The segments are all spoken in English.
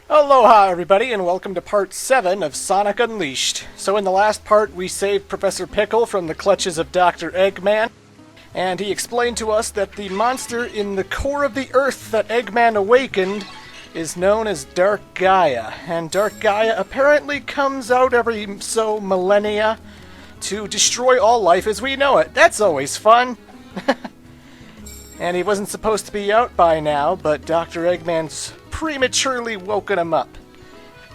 Aloha everybody, and welcome to part 7 of Sonic Unleashed. So in the last part, we saved Professor Pickle from the clutches of Dr. Eggman, and he explained to us that the monster in the core of the Earth that Eggman awakened is known as Dark Gaia, and Dark Gaia apparently comes out every so millennia to destroy all life as we know it. That's always fun! And he wasn't supposed to be out by now, but Dr. Eggman's prematurely woken him up.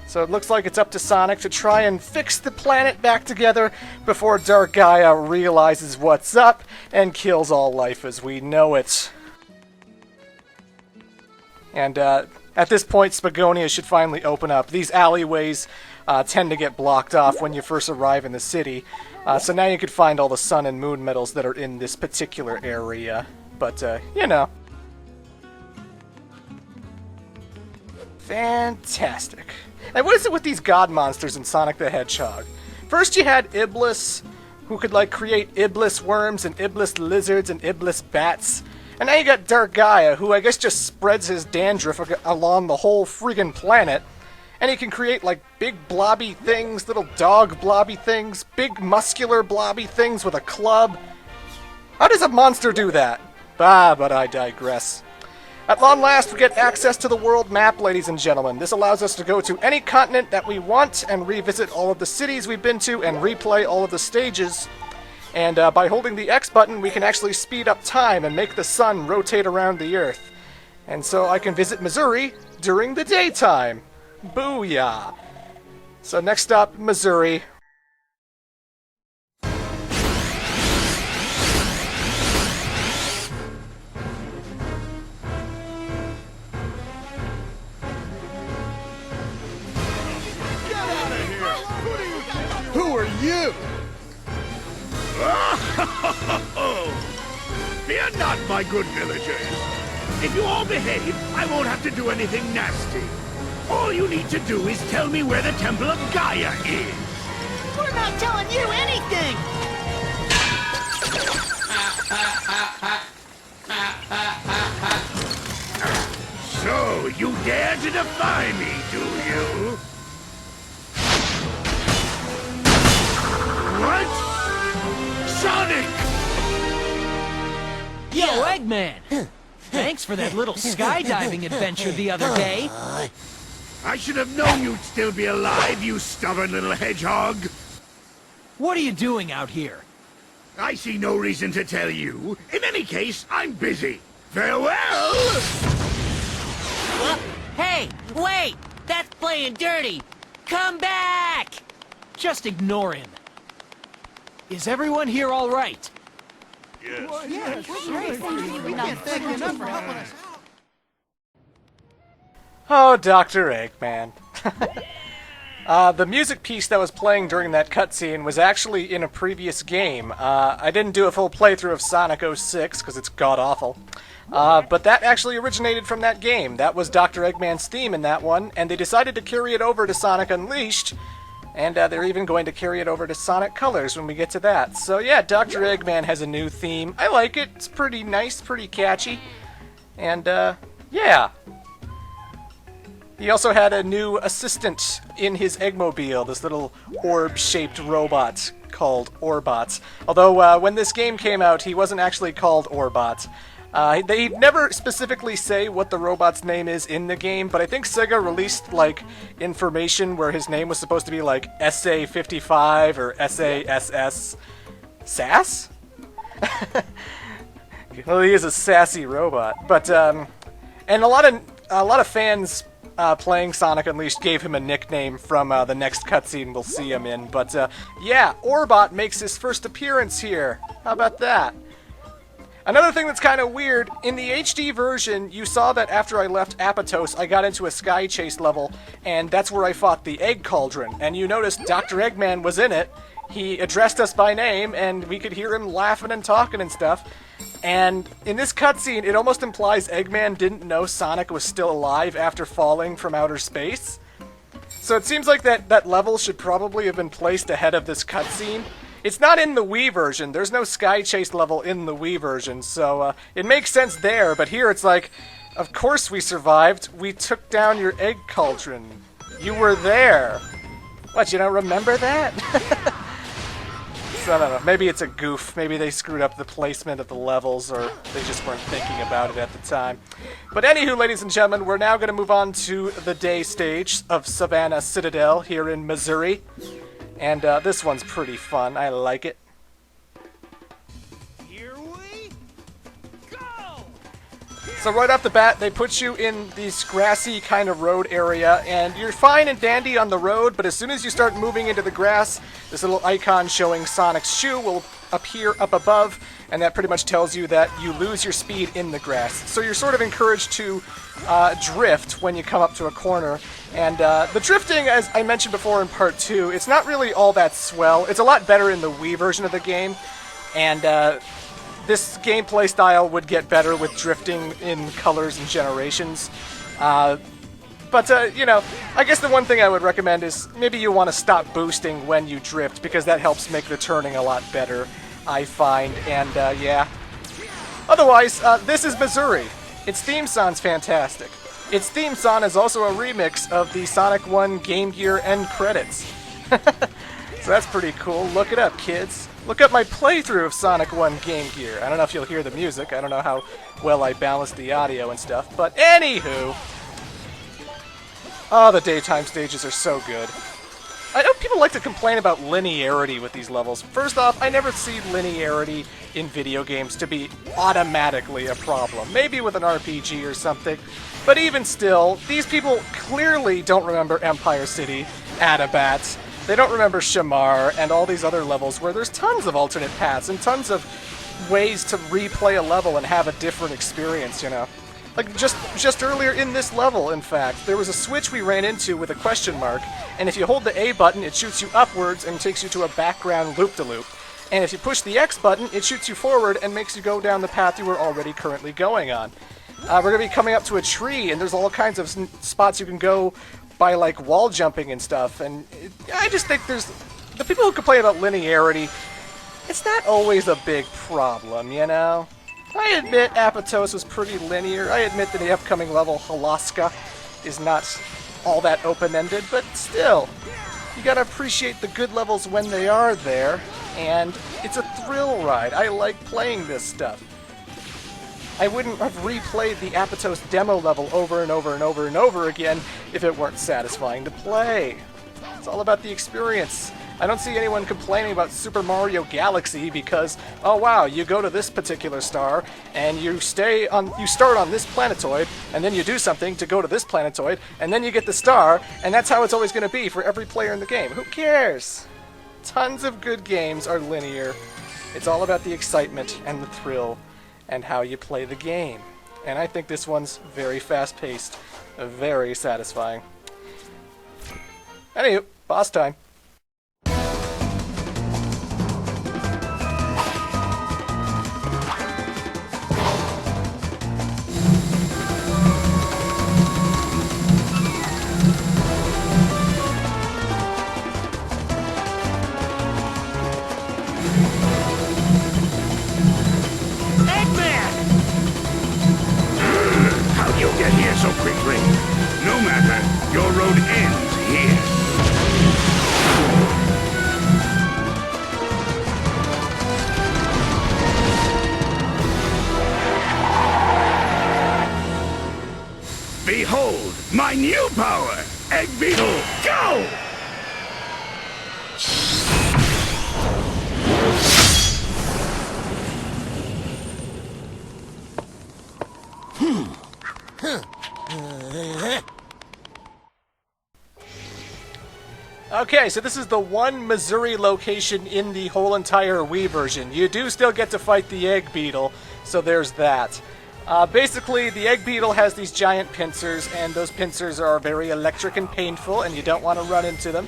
So it looks like it's up to Sonic to try and fix the planet back together before Dark Gaia realizes what's up and kills all life as we know it. And at this point, Spagonia should finally open up. These alleyways tend to get blocked off when you first arrive in the city. So now you can find all the sun and moon medals that are in this particular area. But, you know. Fantastic. And what is it with these god monsters in Sonic the Hedgehog? First you had Iblis, who could, like, create Iblis worms and Iblis lizards and Iblis bats. And now you got Dark Gaia, who I guess just spreads his dandruff along the whole friggin' planet. And he can create, like, big blobby things, little dog blobby things, big muscular blobby things with a club. How does a monster do that? But I digress. At long last, we get access to the world map, ladies and gentlemen. This allows us to go to any continent that we want and revisit all of the cities we've been to and replay all of the stages. And by holding the X button, we can actually speed up time and make the sun rotate around the Earth. And so I can visit Mazuri during the daytime. Booyah! So next up, Mazuri. Who are you? Fear not, my good villagers. If you all behave, I won't have to do anything nasty. All you need to do is tell me where the Temple of Gaia is. We're not telling you anything! So, you dare to defy me, do you? What? Sonic! Yo, Eggman! Thanks for that little skydiving adventure the other day. I should have known you'd still be alive, you stubborn little hedgehog. What are you doing out here? I see no reason to tell you. In any case, I'm busy. Farewell! Hey, wait! That's playing dirty! Come back! Just ignore him. Is everyone here all right? Oh, Dr. Eggman. The music piece that was playing during that cutscene was actually in a previous game. I didn't do a full playthrough of Sonic 06 because it's god-awful. But that actually originated from that game. That was Dr. Eggman's theme in that one, and they decided to carry it over to Sonic Unleashed, and they're even going to carry it over to Sonic Colors when we get to that. So yeah, Dr. Eggman has a new theme. I like it. It's pretty nice, pretty catchy. And yeah. He also had a new assistant in his Eggmobile, this little orb-shaped robot called Orbot. Although when this game came out, he wasn't actually called Orbot. They never specifically say what the robot's name is in the game, but I think Sega released, like, information where his name was supposed to be, like, SA-55 or SASS. Sass? Well, he is a sassy robot. But, and a lot of fans playing Sonic Unleashed gave him a nickname from the next cutscene we'll see him in. But, yeah, Orbot makes his first appearance here. How about that? Another thing that's kind of weird, in the HD version, you saw that after I left Apatos, I got into a Sky Chase level, and that's where I fought the Egg Cauldron. And you noticed Dr. Eggman was in it. He addressed us by name, and we could hear him laughing and talking and stuff. And in this cutscene, it almost implies Eggman didn't know Sonic was still alive after falling from outer space. So it seems like that level should probably have been placed ahead of this cutscene. It's not in the Wii version. There's no Sky Chase level in the Wii version, so it makes sense there, but here it's like, Of course we survived. We took down your egg cauldron. You were there. What, you don't remember that? So I don't know. Maybe it's a goof. Maybe they screwed up the placement of the levels, or they just weren't thinking about it at the time. But anywho, ladies and gentlemen, we're now going to move on to the day stage of Savannah Citadel here in Mazuri. And this one's pretty fun. I like it. Here we go! So right off the bat, they put you in this grassy kind of road area, and you're fine and dandy on the road, but as soon as you start moving into the grass, this little icon showing Sonic's shoe will appear up above, and that pretty much tells you that you lose your speed in the grass. So you're sort of encouraged to drift when you come up to a corner. And the drifting, as I mentioned before in part 2, it's not really all that swell. It's a lot better in the Wii version of the game, and this gameplay style would get better with drifting in Colors and Generations. But, you know, I guess the one thing I would recommend is maybe you want to stop boosting when you drift, because that helps make the turning a lot better, I find. And, yeah. Otherwise, this is Mazuri. Its theme song's fantastic. Its theme song is also a remix of the Sonic 1 Game Gear end credits. So that's pretty cool. Look it up, kids. Look up my playthrough of Sonic 1 Game Gear. I don't know if you'll hear the music. I don't know how well I balanced the audio and stuff. But anywho... Oh, the daytime stages are so good. I know people like to complain about linearity with these levels. First off, I never see linearity in video games to be automatically a problem. Maybe with an RPG or something. But even still, these people clearly don't remember Empire City, Adabat. They don't remember Shamar and all these other levels where there's tons of alternate paths and tons of ways to replay a level and have a different experience, you know. Like, just earlier in this level, in fact, there was a switch we ran into with a question mark, and if you hold the A button, it shoots you upwards and takes you to a background loop-de-loop. And if you push the X button, it shoots you forward and makes you go down the path you were already currently going on. We're going to be coming up to a tree, and there's all kinds of spots you can go by, like, wall jumping and stuff, and I just think there's... The people who complain about linearity, it's not always a big problem, you know? I admit Apatos was pretty linear. I admit that the upcoming level, Halaska, is not all that open-ended, but still, you gotta appreciate the good levels when they are there, and it's a thrill ride. I like playing this stuff. I wouldn't have replayed the Apatos demo level over and over and over and over again if it weren't satisfying to play. It's all about the experience. I don't see anyone complaining about Super Mario Galaxy because, oh wow, you go to this particular star and you start on this planetoid, and then you do something to go to this planetoid, and then you get the star, and that's how it's always going to be for every player in the game. Who cares? Tons of good games are linear. It's all about the excitement and the thrill and how you play the game. And I think this one's very fast-paced, very satisfying. Anywho, boss time. How'd you get here so quickly? No matter, your road ends here. Behold, my new power! Egg Beetle, go! Okay, so this is the one Mazuri location in the whole entire Wii version. You do still get to fight the Egg Beetle, so there's that. Basically, the Egg Beetle has these giant pincers, and those pincers are very electric and painful, and you don't want to run into them.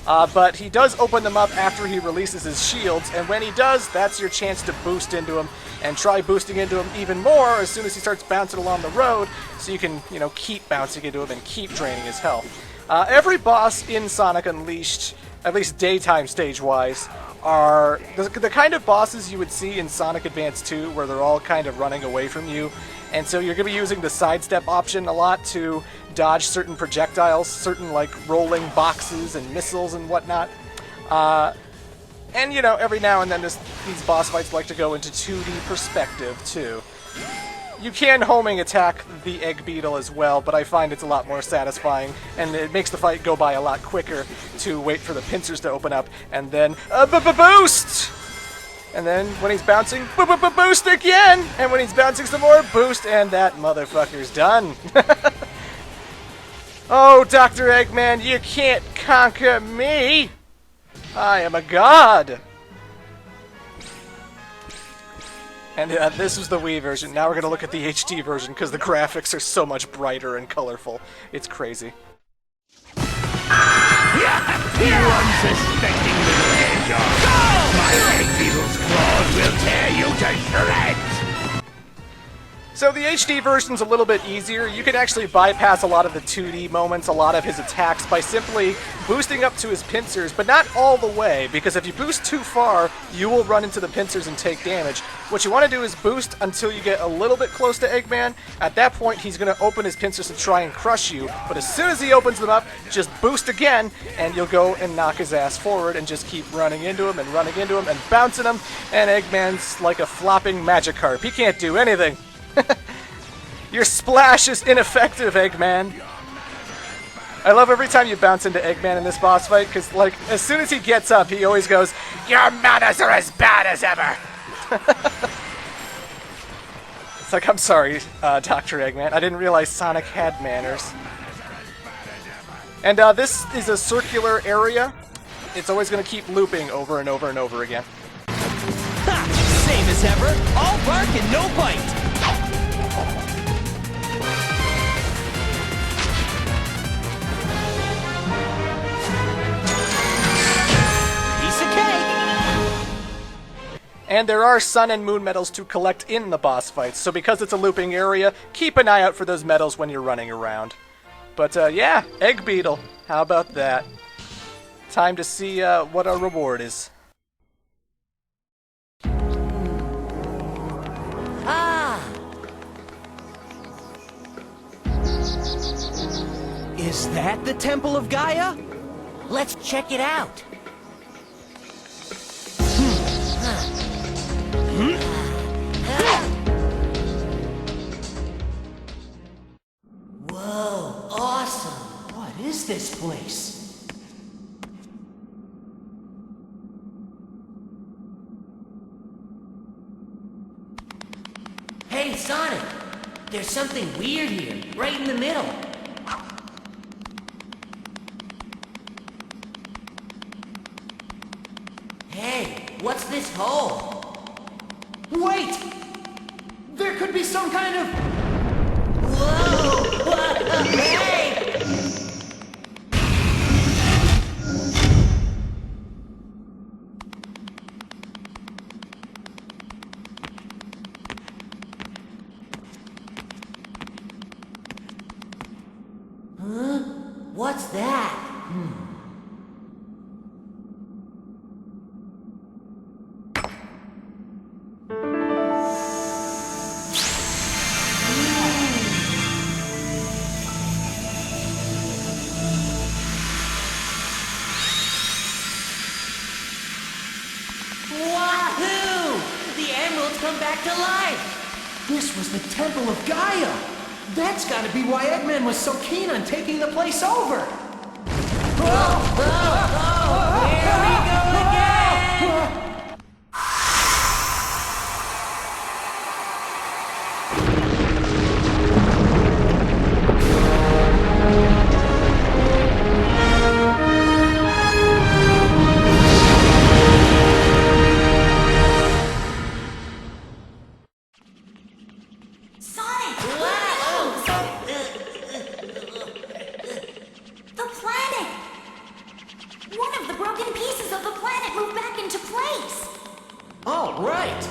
But he does open them up after he releases his shields, and when he does, that's your chance to boost into him, and try boosting into him even more as soon as he starts bouncing along the road, so you can, you know, keep bouncing into him and keep draining his health. Every boss in Sonic Unleashed, at least daytime stage-wise, are the kind of bosses you would see in Sonic Advance 2, where they're all kind of running away from you, And so you're going to be using the sidestep option a lot to dodge certain projectiles, certain like rolling boxes and missiles and whatnot. And, you know, every now and then these boss fights like to go into 2D perspective, too. You can homing attack the Egg Beetle as well, but I find it's a lot more satisfying, and it makes the fight go by a lot quicker to wait for the pincers to open up, and then boost! And then when he's bouncing, boost again! And when he's bouncing some more, boost, and that motherfucker's done. Oh, Dr. Eggman, you can't conquer me! I am a god! And this was the Wii version. Now we're going to look at the HD version because the graphics are so much brighter and colorful. It's crazy. You unsuspecting little hedgehog! My Egg Beetle's claws will tear you to shreds! So the HD version's a little bit easier. You can actually bypass a lot of the 2D moments, a lot of his attacks, by simply boosting up to his pincers, but not all the way, because if you boost too far, you will run into the pincers and take damage. What you want to do is boost until you get a little bit close to Eggman. At that point, he's going to open his pincers to try and crush you, but as soon as he opens them up, just boost again, and you'll go and knock his ass forward and just keep running into him and bouncing him, and Eggman's like a flopping Magikarp. He can't do anything. Your splash is ineffective, Eggman. I love every time you bounce into Eggman in this boss fight, because, like, as soon as he gets up, he always goes, "Your manners are as bad as ever!" It's like, I'm sorry, Dr. Eggman. I didn't realize Sonic had manners. And this is a circular area. It's always going to keep looping over and over and over again. Ha! Same as ever. All bark and no bite. And there are Sun and Moon medals to collect in the boss fights, so because it's a looping area, keep an eye out for those medals when you're running around. But yeah, Egg Beetle, how about that? Time to see what our reward is. Ah! Is that the Temple of Gaia? Let's check it out. Whoa, awesome! What is this place? Hey, Sonic! There's something weird here, right in the middle. Hey, what's this hole? Wait! There could be some kind of... Whoa! Hey! Huh? What's that? Wahoo! The emeralds come back to life! This was the Temple of Gaia! That's gotta be why Eggman was so keen on taking the place over! Here we go again! Sonic! The planet! One of the broken pieces of the planet moved back into place! Oh, right!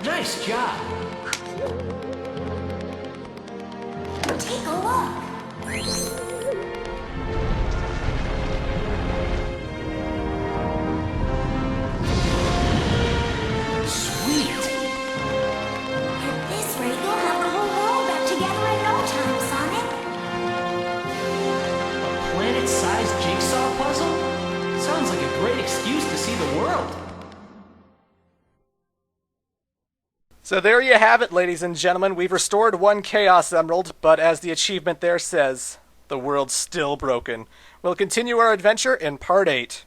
Nice job! Take a look! Sweet! At this rate, you'll have the whole world planet-sized jigsaw puzzle? Sounds like a great excuse to see the world. So there you have it, ladies and gentlemen. We've restored one Chaos Emerald, but as the achievement there says, the world's still broken. We'll continue our adventure in Part 8.